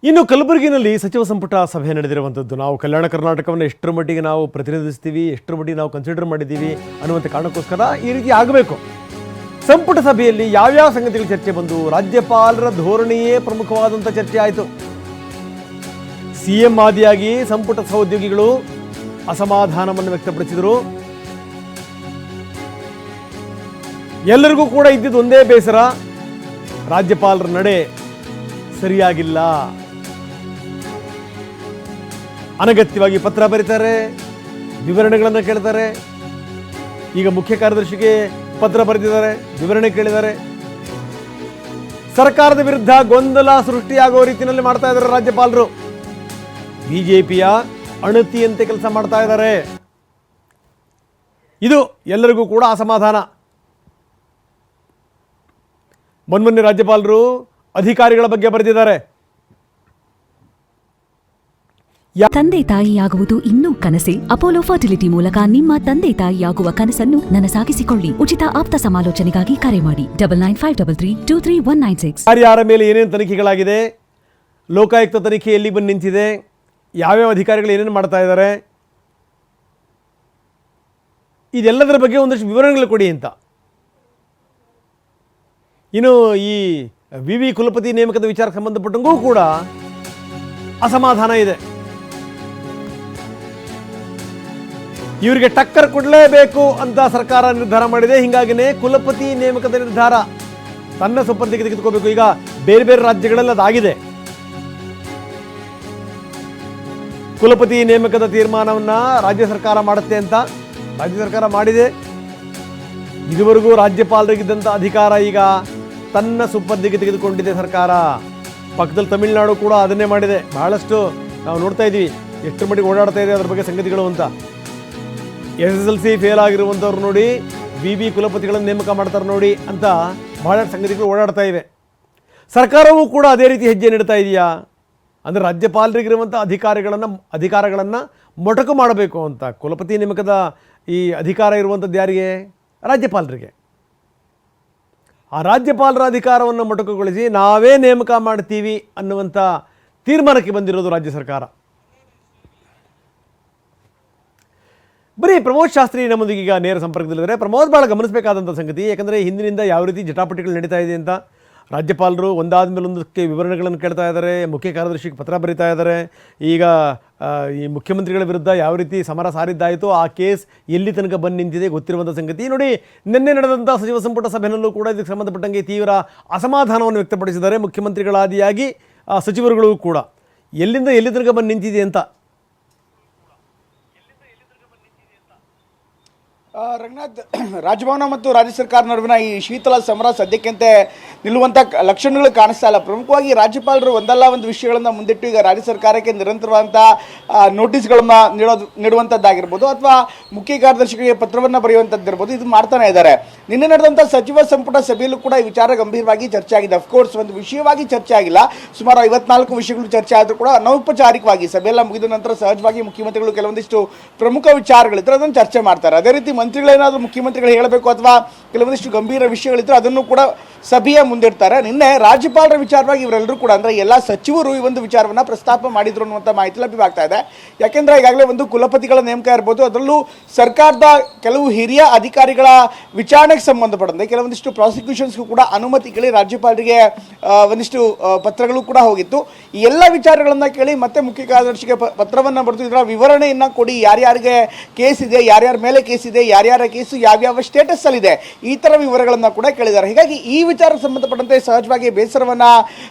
ಇನ್ನು ಕಲಬುರಗಿನಲ್ಲಿ ಸಚಿವ ಸಂಪುಟ ಸಭೆ ನಡೆದಿರುವಂಥದ್ದು ನಾವು ಕಲ್ಯಾಣ ಕರ್ನಾಟಕವನ್ನು ಎಷ್ಟರ ಮಟ್ಟಿಗೆ ನಾವು ಪ್ರತಿನಿಧಿಸ್ತೀವಿ, ಎಷ್ಟರ ಮಟ್ಟಿಗೆ ನಾವು ಕನ್ಸಿಡರ್ ಮಾಡಿದ್ದೀವಿ ಅನ್ನುವಂಥ ಕಾರಣಕ್ಕೋಸ್ಕರ ಈ ರೀತಿ ಆಗಬೇಕು. ಸಂಪುಟ ಸಭೆಯಲ್ಲಿ ಯಾವ್ಯಾವ ಸಂಗತಿಗಳು ಚರ್ಚೆ ಬಂದು ರಾಜ್ಯಪಾಲರ ಧೋರಣೆಯೇ ಪ್ರಮುಖವಾದಂಥ ಚರ್ಚೆ ಆಯಿತು. ಸಿಎಂ ಆದಿಯಾಗಿ ಸಂಪುಟ ಸಹೋದ್ಯೋಗಿಗಳು ಅಸಮಾಧಾನವನ್ನು ವ್ಯಕ್ತಪಡಿಸಿದರು. ಎಲ್ಲರಿಗೂ ಕೂಡ ಇದ್ದಿದ್ದು ಒಂದೇ ಬೇಸರ, ರಾಜ್ಯಪಾಲರ ನಡೆ ಸರಿಯಾಗಿಲ್ಲ. ಅನಗತ್ಯವಾಗಿ ಪತ್ರ ಬರೀತಾರೆ, ವಿವರಣೆಗಳನ್ನು ಕೇಳ್ತಾರೆ. ಈಗ ಮುಖ್ಯ ಕಾರ್ಯದರ್ಶಿಗೆ ಪತ್ರ ಬರೆದಿದ್ದಾರೆ, ವಿವರಣೆ ಕೇಳಿದ್ದಾರೆ. ಸರ್ಕಾರದ ವಿರುದ್ಧ ಗೊಂದಲ ಸೃಷ್ಟಿಯಾಗುವ ರೀತಿಯಲ್ಲಿ ಮಾಡ್ತಾ ಇದ್ದಾರೆ ರಾಜ್ಯಪಾಲರು. ಬಿಜೆಪಿಯ ಅಣತಿಯಂತೆ ಕೆಲಸ ಮಾಡ್ತಾ ಇದ್ದಾರೆ. ಇದು ಎಲ್ಲರಿಗೂ ಕೂಡ ಅಸಮಾಧಾನ. ಮೊನ್ನೆ ರಾಜ್ಯಪಾಲರು ಅಧಿಕಾರಿಗಳ ಬಗ್ಗೆ ಬರೆದಿದ್ದಾರೆ. ತಂದೆ ತಾಯಿಯಾಗುವುದು ಇನ್ನೂ ಕನಸೆ? ಅಪೋಲೋ ಫರ್ಟಿಲಿಟಿ ಮೂಲಕ ನಿಮ್ಮ ತಂದೆ ತಾಯಿಯಾಗುವ ಕನಸನ್ನು ನನಸಾಗಿಸಿಕೊಳ್ಳಿ. ಉಚಿತ ಆಪ್ತ ಸಮಾಲೋಚನೆಗಾಗಿ ಕರೆ ಮಾಡಿ 9953323196. ಯಾರ್ಯಾರ ಮೇಲೆ ಏನೇನು ತನಿಖೆಗಳಾಗಿದೆ, ಲೋಕಾಯುಕ್ತ ತನಿಖೆ ಎಲ್ಲಿ ಬಂದು ನಿಂತಿದೆ, ಯಾವ್ಯಾವ ಅಧಿಕಾರಿಗಳು ಏನೇನು ಮಾಡ್ತಾ ಇದ್ದಾರೆ, ಇದೆಲ್ಲದರ ಬಗ್ಗೆ ಒಂದಷ್ಟು ವಿವರಣೆಗಳು ಕೊಡಿ ಅಂತ. ಇನ್ನು ಈ ವಿ ಕುಲಪತಿ ನೇಮಕದ ವಿಚಾರಕ್ಕೆ ಸಂಬಂಧಪಟ್ಟಂಗೂ ಕೂಡ ಅಸಮಾಧಾನ ಇದೆ. ಇವರಿಗೆ ಟಕ್ಕರ್ ಕೊಡಲೇಬೇಕು ಅಂತ ಸರ್ಕಾರ ನಿರ್ಧಾರ ಮಾಡಿದೆ. ಹೀಗಾಗಿನೇ ಕುಲಪತಿ ನೇಮಕದ ನಿರ್ಧಾರ ತನ್ನ ಸುಪರ್ದಿಗೆ ತೆಗೆದುಕೋಬೇಕು. ಈಗ ಬೇರೆ ಬೇರೆ ರಾಜ್ಯಗಳಲ್ಲಿ ಅದಾಗಿದೆ. ಕುಲಪತಿ ನೇಮಕದ ತೀರ್ಮಾನವನ್ನ ರಾಜ್ಯ ಸರ್ಕಾರ ಮಾಡುತ್ತೆ ಅಂತ ರಾಜ್ಯ ಸರ್ಕಾರ ಮಾಡಿದೆ. ಇದುವರೆಗೂ ರಾಜ್ಯಪಾಲರಿಗಿದ್ದಂಥ ಅಧಿಕಾರ ಈಗ ತನ್ನ ಸುಪರ್ದಿಗೆ ತೆಗೆದುಕೊಂಡಿದೆ ಸರ್ಕಾರ. ಪಕ್ಕದಲ್ಲಿ ತಮಿಳುನಾಡು ಕೂಡ ಅದನ್ನೇ ಮಾಡಿದೆ. ಬಹಳಷ್ಟು ನಾವು ನೋಡ್ತಾ ಇದ್ದೀವಿ ಎಷ್ಟು ಮಟ್ಟಿಗೆ ಓಡಾಡ್ತಾ ಇದೆ ಅದ್ರ ಬಗ್ಗೆ ಸಂಗತಿಗಳು ಅಂತ. SSLC ಫೇಲ್ ಆಗಿರುವಂಥವ್ರು ನೋಡಿ ವಿ ಕುಲಪತಿಗಳನ್ನು ನೇಮಕ ಮಾಡ್ತಾರೆ ನೋಡಿ ಅಂತ ಬಹಳಷ್ಟು ಸಂಗತಿಗಳು ಓಡಾಡ್ತಾ ಇವೆ. ಸರ್ಕಾರವೂ ಕೂಡ ಅದೇ ರೀತಿ ಹೆಜ್ಜೆ ನೀಡ್ತಾ ಇದೆಯಾ ಅಂದರೆ ರಾಜ್ಯಪಾಲರಿಗಿರುವಂಥ ಅಧಿಕಾರಗಳನ್ನು ಮೊಟಕು ಮಾಡಬೇಕು ಅಂತ. ಕುಲಪತಿ ನೇಮಕದ ಈ ಅಧಿಕಾರ ಇರುವಂಥದ್ದು ಯಾರಿಗೆ? ರಾಜ್ಯಪಾಲರಿಗೆ. ಆ ರಾಜ್ಯಪಾಲರ ಅಧಿಕಾರವನ್ನು ಮೊಟಕುಗೊಳಿಸಿ ನಾವೇ ನೇಮಕ ಮಾಡ್ತೀವಿ ಅನ್ನುವಂಥ ತೀರ್ಮಾನಕ್ಕೆ ಬಂದಿರೋದು ರಾಜ್ಯ ಸರ್ಕಾರ. ಬರೀ ಪ್ರಮೋದ್ ಶಾಸ್ತ್ರಿ ನಮ್ಮೊಂದಿಗೆ ಈಗ ನೇರ ಸಂಪರ್ಕದಲ್ಲಿದ್ದಾರೆ. ಪ್ರಮೋದ್, ಭಾಳ ಗಮನಿಸಬೇಕಾದಂಥ ಸಂಗತಿ, ಯಾಕಂದರೆ ಹಿಂದಿನಿಂದ ಯಾವ ರೀತಿ ಜಟಾಪಟಿಗಳು ನಡೀತಾ ಇದೆ ಅಂತ ರಾಜ್ಯಪಾಲರು ಒಂದಾದ ಮೇಲೆ ಒಂದಕ್ಕೆ ವಿವರಣೆಗಳನ್ನು ಕೇಳ್ತಾ ಇದ್ದಾರೆ, ಮುಖ್ಯ ಕಾರ್ಯದರ್ಶಿಗೆ ಪತ್ರ ಬರೀತಾ ಇದ್ದಾರೆ. ಈಗ ಈ ಮುಖ್ಯಮಂತ್ರಿಗಳ ವಿರುದ್ಧ ಯಾವ ರೀತಿ ಸಮರ ಸಾರಿದ್ದಾಯಿತು, ಆ ಕೇಸ್ ಎಲ್ಲಿ ತನಕ ಬಂದು ನಿಂತಿದೆ ಗೊತ್ತಿರುವಂಥ ಸಂಗತಿ. ನೋಡಿ, ನಿನ್ನೆ ನಡೆದಂಥ ಸಚಿವ ಸಂಪುಟ ಸಭೆಯಲ್ಲೂ ಕೂಡ ಇದಕ್ಕೆ ಸಂಬಂಧಪಟ್ಟಂಗೆ ತೀವ್ರ ಅಸಮಾಧಾನವನ್ನು ವ್ಯಕ್ತಪಡಿಸಿದ್ದಾರೆ ಮುಖ್ಯಮಂತ್ರಿಗಳಾದಿಯಾಗಿ ಸಚಿವರುಗಳು ಕೂಡ. ಎಲ್ಲಿಂದ ಎಲ್ಲಿ ತನಕ ಬಂದು ನಿಂತಿದೆ ಅಂತ ರಂಗನಾಥ್, ರಾಜಭವನ ಮತ್ತು ರಾಜ್ಯ ಸರ್ಕಾರ ನಡುವಿನ ಈ ಶೀತಲ ಸಮರ ಸದ್ಯಕ್ಕಿಂತೆ ನಿಲ್ಲುವಂಥ ಲಕ್ಷಣಗಳು ಕಾಣಿಸ್ತಾ ಇಲ್ಲ. ಪ್ರಮುಖವಾಗಿ ರಾಜ್ಯಪಾಲರು ಒಂದಲ್ಲ ಒಂದು ವಿಷಯಗಳನ್ನು ಮುಂದಿಟ್ಟು ಈಗ ರಾಜ್ಯ ಸರ್ಕಾರಕ್ಕೆ ನಿರಂತರವಾದಂಥ ನೋಟಿಸ್ಗಳನ್ನು ನೀಡುವಂಥದ್ದಾಗಿರ್ಬೋದು ಅಥವಾ ಮುಖ್ಯ ಕಾರ್ಯದರ್ಶಿಗಳಿಗೆ ಪತ್ರವನ್ನು ಬರೆಯುವಂಥದ್ದಿರ್ಬೋದು, ಇದು ಮಾಡ್ತಾನೆ ಇದ್ದಾರೆ. ನಿನ್ನೆ ನಡೆದಂಥ ಸಚಿವ ಸಂಪುಟ ಸಭೆಯಲ್ಲೂ ಕೂಡ ಈ ವಿಚಾರ ಗಂಭೀರವಾಗಿ ಚರ್ಚೆ ಆಗಿದೆ. ಅಫ್ಕೋರ್ಸ್ ಒಂದು ವಿಷಯವಾಗಿ ಚರ್ಚೆ ಆಗಿಲ್ಲ, ಸುಮಾರು 54 ವಿಷಯಗಳು ಚರ್ಚೆ ಆದರೂ ಕೂಡ ಅನೌಪಚಾರಿಕವಾಗಿ ಸಭೆಯೆಲ್ಲ ಮುಗಿದ ನಂತರ ಸಹಜವಾಗಿ ಮುಖ್ಯಮಂತ್ರಿಗಳು ಕೆಲವೊಂದಿಷ್ಟು ಪ್ರಮುಖ ವಿಚಾರಗಳಿದ್ದರೆ ಅದನ್ನು ಚರ್ಚೆ ಮಾಡ್ತಾರೆ. ಅದೇ ರೀತಿ ಮಂತ್ರಿಗಳೇನಾದರೂ ಮುಖ್ಯಮಂತ್ರಿಗಳು ಹೇಳಬೇಕು ಅಥವಾ ಕೆಲವೊಂದಿಷ್ಟು ಗಂಭೀರ ವಿಷಯಗಳಿದ್ದರೆ ಅದನ್ನು ಕೂಡ ಸಭೆಯ ಮುಂದಿಡ್ತಾರೆ. ನಿನ್ನೆ ರಾಜ್ಯಪಾಲರ ವಿಚಾರವಾಗಿ ಇವರೆಲ್ಲರೂ ಕೂಡ ಅಂದರೆ ಎಲ್ಲ ಸಚಿವರು ಈ ಒಂದು ವಿಚಾರವನ್ನು ಪ್ರಸ್ತಾಪ ಮಾಡಿದ್ರು ಅನ್ನುವಂಥ ಮಾಹಿತಿ ಲಭ್ಯವಾಗ್ತಾ ಇದೆ. ಯಾಕೆಂದರೆ ಈಗಾಗಲೇ ಒಂದು ಕುಲಪತಿಗಳ ನೇಮಕ ಇರ್ಬೋದು, ಅದರಲ್ಲೂ ಸರ್ಕಾರದ ಕೆಲವು ಹಿರಿಯ ಅಧಿಕಾರಿಗಳ ವಿಚಾರಣೆಗೆ ಸಂಬಂಧಪಟ್ಟಂತೆ ಕೆಲವೊಂದಿಷ್ಟು ಪ್ರಾಸಿಕ್ಯೂಷನ್ಸ್ಗೂ ಕೂಡ ಅನುಮತಿ ಕೇಳಿ ರಾಜ್ಯಪಾಲರಿಗೆ ಒಂದಿಷ್ಟು ಪತ್ರಗಳು ಕೂಡ ಹೋಗಿತ್ತು. ಈ ಎಲ್ಲ ವಿಚಾರಗಳನ್ನು ಕೇಳಿ ಮತ್ತೆ ಮುಖ್ಯ ಕಾರ್ಯದರ್ಶಿಗೆ ಪತ್ರವನ್ನು ಬರೆದು ಇದರ ವಿವರಣೆಯನ್ನು ಕೊಡಿ, ಯಾರ್ಯಾರಿಗೆ ಕೇಸ್ ಇದೆ, ಯಾರ್ಯಾರ ಮೇಲೆ ಕೇಸ್ ಇದೆ, ಯಾರ್ಯಾರ ಕೇಸು ಯಾವ್ಯಾವ ಸ್ಟೇಟಸ್ ಅಲ್ಲಿದೆ, ಈ ಥರ ವಿವರಗಳನ್ನು ಕೂಡ ಕೇಳಿದ್ದಾರೆ. ಹೀಗಾಗಿ ಈ ವಿಚಾರಕ್ಕೆ ಸಂಬಂಧಪಟ್ಟಂತೆ ಸಹಜವಾಗಿ ಬೇಸರವನ್ನು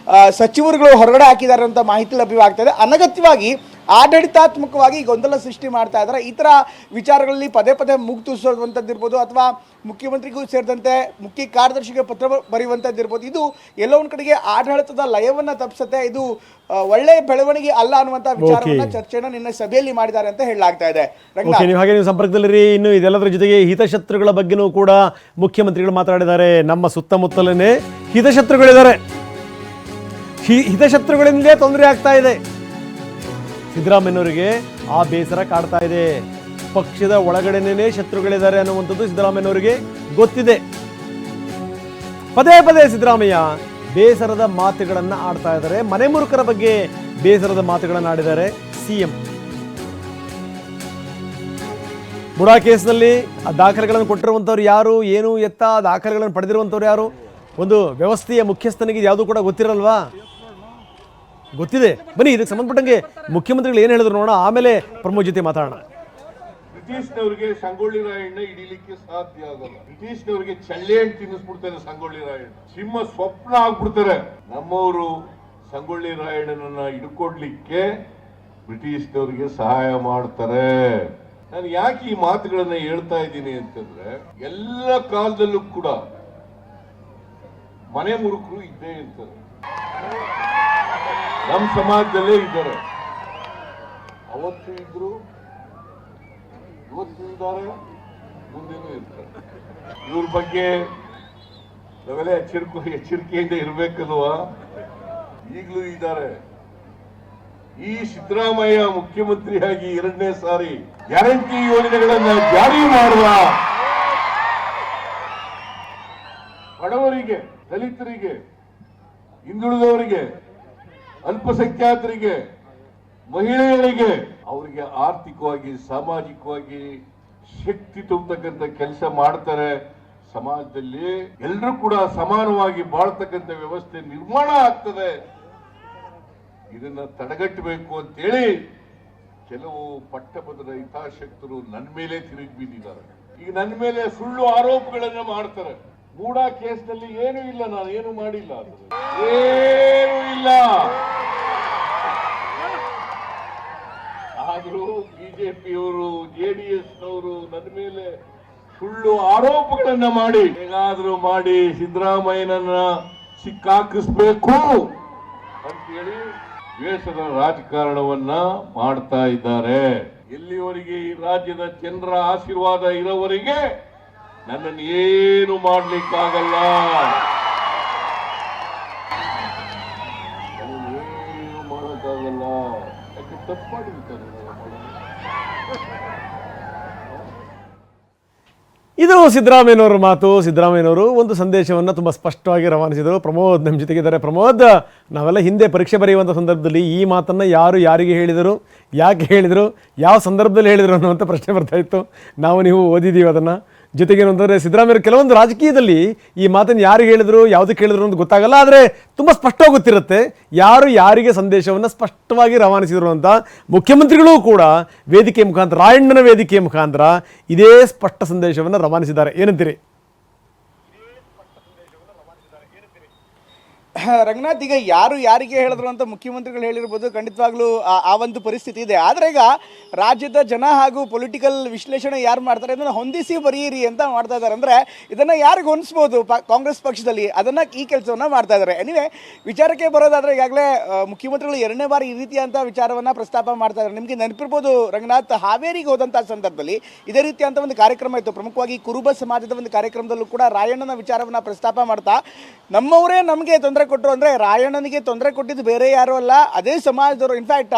ಸಚಿವರುಗಳು ಹೊರಗಡೆ ಹಾಕಿದ್ದಾರೆ ಅಂತ ಮಾಹಿತಿ ಲಭ್ಯವಾಗ್ತದೆ. ಅನಗತ್ಯವಾಗಿ ಆಡಳಿತಾತ್ಮಕವಾಗಿ ಗೊಂದಲ ಸೃಷ್ಟಿ ಮಾಡ್ತಾ ಇದ್ದಾರೆ. ಈ ಥರ ವಿಚಾರಗಳಲ್ಲಿ ಪದೇ ಪದೇ ಮುಗ್ತುವಂಥದ್ದಿರ್ಬೋದು ಅಥವಾ ಮುಖ್ಯಮಂತ್ರಿಗೂ ಸೇರಿದಂತೆ ಮುಖ್ಯ ಕಾರ್ಯದರ್ಶಿಗೆ ಪತ್ರ ಬರೆಯುವಂಥದ್ದಿರ್ಬೋದು, ಇದು ಎಲ್ಲೋ ಒಂದು ಕಡೆಗೆ ಆಡಳಿತದ ಲಯವನ್ನು ತಪ್ಪಿಸುತ್ತೆ. ಇದು ಒಳ್ಳೆಯ ಬೆಳವಣಿಗೆ ಅಲ್ಲ ಅನ್ನುವಂಥ ವಿಚಾರವನ್ನು ಚರ್ಚೆಯನ್ನು ನಿನ್ನೆ ಸಭೆಯಲ್ಲಿ ಮಾಡಿದ್ದಾರೆ ಅಂತ ಹೇಳಲಾಗ್ತಾ ಇದೆ. ಹಾಗೆ ನೀವು ಸಂಪರ್ಕದಲ್ಲಿರಿ. ಇನ್ನು ಇದೆಲ್ಲದರ ಜೊತೆಗೆ ಹಿತಶತ್ರುಗಳ ಬಗ್ಗೆನೂ ಕೂಡ ಮುಖ್ಯಮಂತ್ರಿಗಳು ಮಾತಾಡಿದ್ದಾರೆ. ನಮ್ಮ ಸುತ್ತಮುತ್ತಲೇ ಹಿತಶತ್ರುಗಳಿದ್ದಾರೆ, ಹಿತಶತ್ರುಗಳಿಂದಲೇ ತೊಂದರೆ ಆಗ್ತಾ ಇದೆ. ಸಿದ್ದರಾಮಯ್ಯನವರಿಗೆ ಆ ಬೇಸರ ಕಾಡ್ತಾ ಇದೆ. ಪಕ್ಷದ ಒಳಗಡೆನೇ ಶತ್ರುಗಳಿದ್ದಾರೆ ಅನ್ನುವಂಥದ್ದು ಸಿದ್ದರಾಮಯ್ಯನವರಿಗೆ ಗೊತ್ತಿದೆ. ಪದೇ ಪದೇ ಸಿದ್ದರಾಮಯ್ಯ ಬೇಸರದ ಮಾತುಗಳನ್ನು ಆಡ್ತಾ ಇದ್ದಾರೆ. ಮನೆ ಮುರುಕರ ಬಗ್ಗೆ ಬೇಸರದ ಮಾತುಗಳನ್ನು ಆಡಿದ್ದಾರೆ ಸಿಎಂ. ಬುಡಾ ಕೇಸ್ನಲ್ಲಿ ಆ ದಾಖಲೆಗಳನ್ನು ಕೊಟ್ಟಿರುವಂಥವ್ರು ಯಾರು, ಏನು ಎತ್ತ, ದಾಖಲೆಗಳನ್ನು ಪಡೆದಿರುವಂಥವ್ರು ಯಾರು, ಒಂದು ವ್ಯವಸ್ಥೆಯ ಮುಖ್ಯಸ್ಥನಿಗೆ ಯಾವುದು ಕೂಡ ಗೊತ್ತಿರಲ್ವಾ? ಗೊತ್ತಿದೆ. ಬನ್ನಿ, ಇದಕ್ಕೆ ಸಂಬಂಧಪಟ್ಟಂಗೆ ಮುಖ್ಯಮಂತ್ರಿಗಳು ಏನು ಹೇಳಿದ್ರು ನೋಡೋಣ, ಆಮೇಲೆ ಪ್ರಮೋದ್ ಜೊತೆ ಮಾತಾಡೋಣ. ಬ್ರಿಟಿಷ್ನವರಿಗೆ ಸಂಗೊಳ್ಳಿ ರಾಯಣ್ಣ ಹಿಡಿಲಿಕ್ಕೆ ಸಾಧ್ಯ ಆಗಲ್ಲ. ಬ್ರಿಟಿಷ್ನವರಿಗೆ ಚಳ್ಳೆ ಹಣ್ಣು ತಿನ್ನಿಸ್ಬಿಡ್ತಾರೆ ಸಂಗೊಳ್ಳಿ ರಾಯಣ್ಣ, ಸಿಂಹ ಸ್ವಪ್ನ ಆಗ್ಬಿಡ್ತಾರೆ. ನಮ್ಮವರು ಸಂಗೊಳ್ಳಿ ರಾಯಣ್ಣನನ್ನ ಹಿಡ್ಕೊಡ್ಲಿಕ್ಕೆ ಬ್ರಿಟಿಷ್ನವರಿಗೆ ಸಹಾಯ ಮಾಡ್ತಾರೆ. ನಾನು ಯಾಕೆ ಈ ಮಾತುಗಳನ್ನ ಹೇಳ್ತಾ ಇದ್ದೀನಿ ಅಂತಂದ್ರೆ, ಎಲ್ಲ ಕಾಲದಲ್ಲೂ ಕೂಡ ಮನೆ ಮುರುಕರು ಇದ್ದೇ ಇರ್ತಾರೆ. ನಮ್ಮ ಸಮಾಜದಲ್ಲೇ ಇದ್ದಾರೆ, ಅವತ್ತು ಇದ್ರು, ಇವತ್ತು ಇದ್ದಾರೆ, ಮುಂದೆನೂ ಇರ್ತಾರೆ. ಇವ್ರ ಬಗ್ಗೆ ನಾವೆಲ್ಲ ಎಚ್ಚರಿಕೆಯಿಂದ ಇರ್ಬೇಕಲ್ವಾ? ಈಗಲೂ ಇದ್ದಾರೆ. ಈ ಸಿದ್ದರಾಮಯ್ಯ ಮುಖ್ಯಮಂತ್ರಿಯಾಗಿ 2ನೇ ಸಾರಿ ಗ್ಯಾರಂಟಿ ಯೋಜನೆಗಳನ್ನ ಜಾರಿ ಮಾಡುವ ಬಡವರಿಗೆ, ದಲಿತರಿಗೆ, ಹಿಂದುಳಿದವರಿಗೆ, ಅಲ್ಪಸಂಖ್ಯಾತರಿಗೆ, ಮಹಿಳೆಯರಿಗೆ, ಅವರಿಗೆ ಆರ್ಥಿಕವಾಗಿ, ಸಾಮಾಜಿಕವಾಗಿ ಶಕ್ತಿ ತುಂಬತಕ್ಕಂಥ ಕೆಲಸ ಮಾಡ್ತಾರೆ. ಸಮಾಜದಲ್ಲಿ ಎಲ್ಲರೂ ಕೂಡ ಸಮಾನವಾಗಿ ಬಾಳ್ತಕ್ಕಂಥ ವ್ಯವಸ್ಥೆ ನಿರ್ಮಾಣ ಆಗ್ತದೆ. ಇದನ್ನ ತಡೆಗಟ್ಟಬೇಕು ಅಂತೇಳಿ ಕೆಲವು ಪಟ್ಟಭದ್ರ ಹಿತಾಸಕ್ತರು ನನ್ನ ಮೇಲೆ ತಿರುಗಿ ಬಿದ್ದಿದ್ದಾರೆ. ಈಗ ನನ್ನ ಮೇಲೆ ಸುಳ್ಳು ಆರೋಪಗಳನ್ನ ಮಾಡ್ತಾರೆ. ಮೂಡಾ ಕೇಸ್ನಲ್ಲಿ ಏನೂ ಇಲ್ಲ, ನಾನು ಏನು ಮಾಡಿಲ್ಲ, ಏನೂ ಇಲ್ಲ. ಆದ್ರೂ ಬಿಜೆಪಿಯವರು, ಜೆಡಿಎಸ್ನವರು ನನ್ನ ಮೇಲೆ ಸುಳ್ಳು ಆರೋಪಗಳನ್ನ ಮಾಡಿ ಹೇಗಾದ್ರೂ ಮಾಡಿ ಸಿದ್ದರಾಮಯ್ಯನನ್ನ ಸಿಕ್ಕಾಕಿಸ್ಬೇಕು ಅಂತೇಳಿ ದ್ವೇಷದ ರಾಜಕಾರಣವನ್ನ ಮಾಡ್ತಾ ಇದ್ದಾರೆ. ಎಲ್ಲಿವರೆಗೆ ಈ ರಾಜ್ಯದ ಜನರ ಆಶೀರ್ವಾದ ಇರೋವರೆಗೆ ನನ್ನನ್ನು ಏನು ಮಾಡ್ಲಿಕ್ಕಾಗಲ್ಲ, ಏನು ಮಾಡೋಕ್ಕಾಗಲ್ಲ. ಯಾಕೆ ತಪ್ಪು ಮಾಡಿರ್ತಾರೆ. ಇದು ಸಿದ್ದರಾಮಯ್ಯನವರ ಮಾತು. ಸಿದ್ದರಾಮಯ್ಯನವರು ಒಂದು ಸಂದೇಶವನ್ನು ತುಂಬ ಸ್ಪಷ್ಟವಾಗಿ ರವಾನಿಸಿದರು. ಪ್ರಮೋದ್ ನಮ್ಮ ಜೊತೆಗಿದ್ದಾರೆ. ಪ್ರಮೋದ್, ನಾವೆಲ್ಲ ಹಿಂದೆ ಪರೀಕ್ಷೆ ಬರೆಯುವಂಥ ಸಂದರ್ಭದಲ್ಲಿ ಈ ಮಾತನ್ನು ಯಾರು ಯಾರಿಗೆ ಹೇಳಿದರು, ಯಾಕೆ ಹೇಳಿದರು, ಯಾವ ಸಂದರ್ಭದಲ್ಲಿ ಹೇಳಿದರು ಅನ್ನುವಂಥ ಪ್ರಶ್ನೆ ಬರ್ತಾಯಿತ್ತು. ನಾವು ನೀವು ಓದಿದ್ದೀವಿ ಅದನ್ನು. ಜೊತೆಗೇನು ಅಂತಂದರೆ, ಸಿದ್ದರಾಮಯ್ಯ ಕೆಲವೊಂದು ರಾಜಕೀಯದಲ್ಲಿ ಈ ಮಾತನ್ನು ಯಾರಿಗೆ ಹೇಳಿದರು, ಯಾವುದಕ್ಕೆ ಹೇಳಿದ್ರು ಅಂತ ಗೊತ್ತಾಗಲ್ಲ, ಆದರೆ ತುಂಬ ಸ್ಪಷ್ಟವಾಗಿ ಗೊತ್ತಿರುತ್ತೆ ಯಾರು ಯಾರಿಗೆ ಸಂದೇಶವನ್ನು ಸ್ಪಷ್ಟವಾಗಿ ರವಾನಿಸಿದರು ಅಂತ. ಮುಖ್ಯಮಂತ್ರಿಗಳು ಕೂಡ ವೇದಿಕೆ ಮುಖಾಂತರ, ರಾಯಣ್ಣನ ವೇದಿಕೆಯ ಮುಖಾಂತರ ಇದೇ ಸ್ಪಷ್ಟ ಸಂದೇಶವನ್ನು ರವಾನಿಸಿದ್ದಾರೆ. ಏನಂತೀರಿ? ರಂಗನಾಥ್, ಈಗ ಯಾರು ಯಾರಿಗೆ ಹೇಳಿದ್ರು ಅಂತ ಮುಖ್ಯಮಂತ್ರಿಗಳು ಹೇಳಿರ್ಬೋದು, ಖಂಡಿತವಾಗ್ಲೂ ಆ ಒಂದು ಪರಿಸ್ಥಿತಿ ಇದೆ. ಆದರೆ ಈಗ ರಾಜ್ಯದ ಜನ ಹಾಗೂ ಪೊಲಿಟಿಕಲ್ ವಿಶ್ಲೇಷಣೆ ಯಾರು ಮಾಡ್ತಾರೆ ಅದನ್ನು ಹೊಂದಿಸಿ ಬರೀರಿ ಅಂತ ಮಾಡ್ತಾ ಇದ್ದಾರೆ. ಅಂದರೆ ಇದನ್ನು ಯಾರಿಗೆ ಹೊಂದಿಸ್ಬೋದು ಕಾಂಗ್ರೆಸ್ ಪಕ್ಷದಲ್ಲಿ, ಅದನ್ನು ಈ ಕೆಲಸವನ್ನು ಮಾಡ್ತಾ ಇದ್ದಾರೆ. ಎನಿವೆ, ವಿಚಾರಕ್ಕೆ ಬರೋದಾದರೆ ಈಗಾಗಲೇ ಮುಖ್ಯಮಂತ್ರಿಗಳು 2ನೇ ಬಾರಿ ಈ ರೀತಿಯಂಥ ವಿಚಾರವನ್ನು ಪ್ರಸ್ತಾಪ ಮಾಡ್ತಾ ಇದ್ದಾರೆ. ನಿಮಗೆ ನೆನಪಿರ್ಬೋದು ರಂಗನಾಥ್, ಹಾವೇರಿಗೆ ಹೋದಂಥ ಸಂದರ್ಭದಲ್ಲಿ ಇದೇ ರೀತಿಯಂಥ ಒಂದು ಕಾರ್ಯಕ್ರಮ ಇತ್ತು. ಪ್ರಮುಖವಾಗಿ ಕುರುಬ ಸಮಾಜದ ಒಂದು ಕಾರ್ಯಕ್ರಮದಲ್ಲೂ ಕೂಡ ರಾಯಣ್ಣನ ವಿಚಾರವನ್ನು ಪ್ರಸ್ತಾಪ ಮಾಡ್ತಾ, ನಮ್ಮವರೇ ನಮಗೆ ತೊಂದರೆ ಕೊಟ್ಟರು ಅಂದರೆ ರಾಯಣ್ಣನಿಗೆ ತೊಂದರೆ ಕೊಟ್ಟಿದ್ದು ಬೇರೆ ಯಾರು ಅಲ್ಲ, ಅದೇ ಸಮಾಜದವರು, ಇನ್ಫ್ಯಾಕ್ಟ್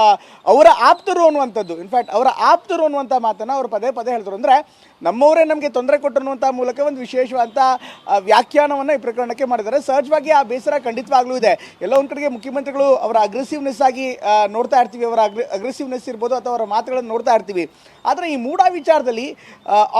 ಅವರ ಆಪ್ತರು ಅನ್ನುವಂಥದ್ದು, ಅವರ ಆಪ್ತರು ಅನ್ನುವಂಥ ಮಾತನ್ನು ಅವರು ಪದೇ ಪದೇ ಹೇಳ್ತಾರೆ. ಅಂದರೆ ನಮ್ಮವರೇ ನಮಗೆ ತೊಂದರೆ ಕೊಟ್ಟರು ಅನ್ನುವಂಥ ಮೂಲಕ ಒಂದು ವಿಶೇಷವಾದಂಥ ವ್ಯಾಖ್ಯಾನವನ್ನು ಈ ಪ್ರಕರಣಕ್ಕೆ ಮಾಡಿದ್ದಾರೆ. ಸಹಜವಾಗಿ ಆ ಬೇಸರ ಖಂಡಿತವಾಗ್ಲೂ ಇದೆ. ಎಲ್ಲ ಒಂದು ಕಡೆಗೆ ಮುಖ್ಯಮಂತ್ರಿಗಳು ಅವರ ಅಗ್ರೆಸಿವ್ನೆಸ್ ಆಗಿ ನೋಡ್ತಾ ಇರ್ತೀವಿ, ಅವರ ಅಗ್ರೆಸಿವ್ನೆಸ್ ಇರ್ಬೋದು ಅಥವಾ ಅವರ ಮಾತುಗಳನ್ನು ನೋಡ್ತಾ ಇರ್ತೀವಿ. ಆದರೆ ಈ ಮೂಡಾ ವಿಚಾರದಲ್ಲಿ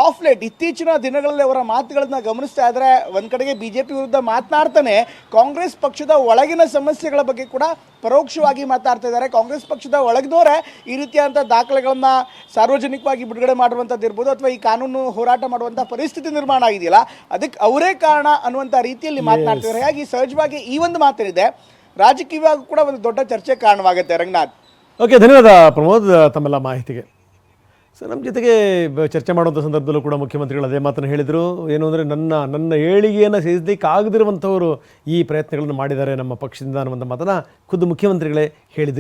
ಆಫ್ ಲೇಟ್ ಇತ್ತೀಚಿನ ದಿನಗಳಲ್ಲಿ ಅವರ ಮಾತುಗಳನ್ನು ಗಮನಿಸ್ತಾ ಇದ್ದರೆ, ಒಂದು ಕಡೆಗೆ BJP ವಿರುದ್ಧ ಮಾತನಾಡ್ತಾನೆ ಕಾಂಗ್ರೆಸ್ ಪಕ್ಷದ ಒಳಗಿನ ಸಮಸ್ಯೆಗಳ ಬಗ್ಗೆ ಕೂಡ ಪರೋಕ್ಷವಾಗಿ ಮಾತಾಡ್ತಾ ಇದ್ದಾರೆ. ಕಾಂಗ್ರೆಸ್ ಪಕ್ಷದ ಒಳಗಿನವರೇ ಈ ರೀತಿಯಾದಂಥ ದಾಖಲೆಗಳನ್ನು ಸಾರ್ವಜನಿಕವಾಗಿ ಬಿಡುಗಡೆ ಮಾಡುವಂಥದ್ದು ಇರ್ಬೋದು, ಅಥವಾ ಈ ಕಾನೂನು ಹೋರಾಟ ಮಾಡುವಂಥ ಪರಿಸ್ಥಿತಿ ನಿರ್ಮಾಣ ಆಗಿದೆಯಲ್ಲ, ಅದಕ್ಕೆ ಅವರೇ ಕಾರಣ ಅನ್ನುವಂಥ ರೀತಿಯಲ್ಲಿ ಮಾತನಾಡ್ತಿದ್ದಾರೆ. ಹಾಗಾಗಿ ಸಹಜವಾಗಿ ಈ ಒಂದು ಮಾತೇನಿದೆ ರಾಜಕೀಯವಾಗಿ ಕೂಡ ಒಂದು ದೊಡ್ಡ ಚರ್ಚೆ ಕಾರಣವಾಗುತ್ತೆ. ರಂಗನಾಥ್, ಓಕೆ, ಧನ್ಯವಾದ ಪ್ರಮೋದ್ ತಮ್ಮೆಲ್ಲ ಮಾಹಿತಿಗೆ. ಸೊ ನಮ್ಮ ಜೊತೆಗೆ ಚರ್ಚೆ ಮಾಡುವಂಥ ಸಂದರ್ಭದಲ್ಲೂ ಕೂಡ ಮುಖ್ಯಮಂತ್ರಿಗಳು ಅದೇ ಮಾತನ್ನು ಹೇಳಿದರು. ಏನು ಅಂದರೆ, ನನ್ನ ಏಳಿಗೆಯನ್ನು ಸೇರಿಸಲಿಕ್ಕೆ ಆಗದಿರುವಂಥವರು ಈ ಪ್ರಯತ್ನಗಳನ್ನು ಮಾಡಿದ್ದಾರೆ ನಮ್ಮ ಪಕ್ಷದಿಂದ ಅನ್ನುವಂಥ ಮಾತನ್ನು ಖುದ್ದು ಮುಖ್ಯಮಂತ್ರಿಗಳೇ ಹೇಳಿದರು.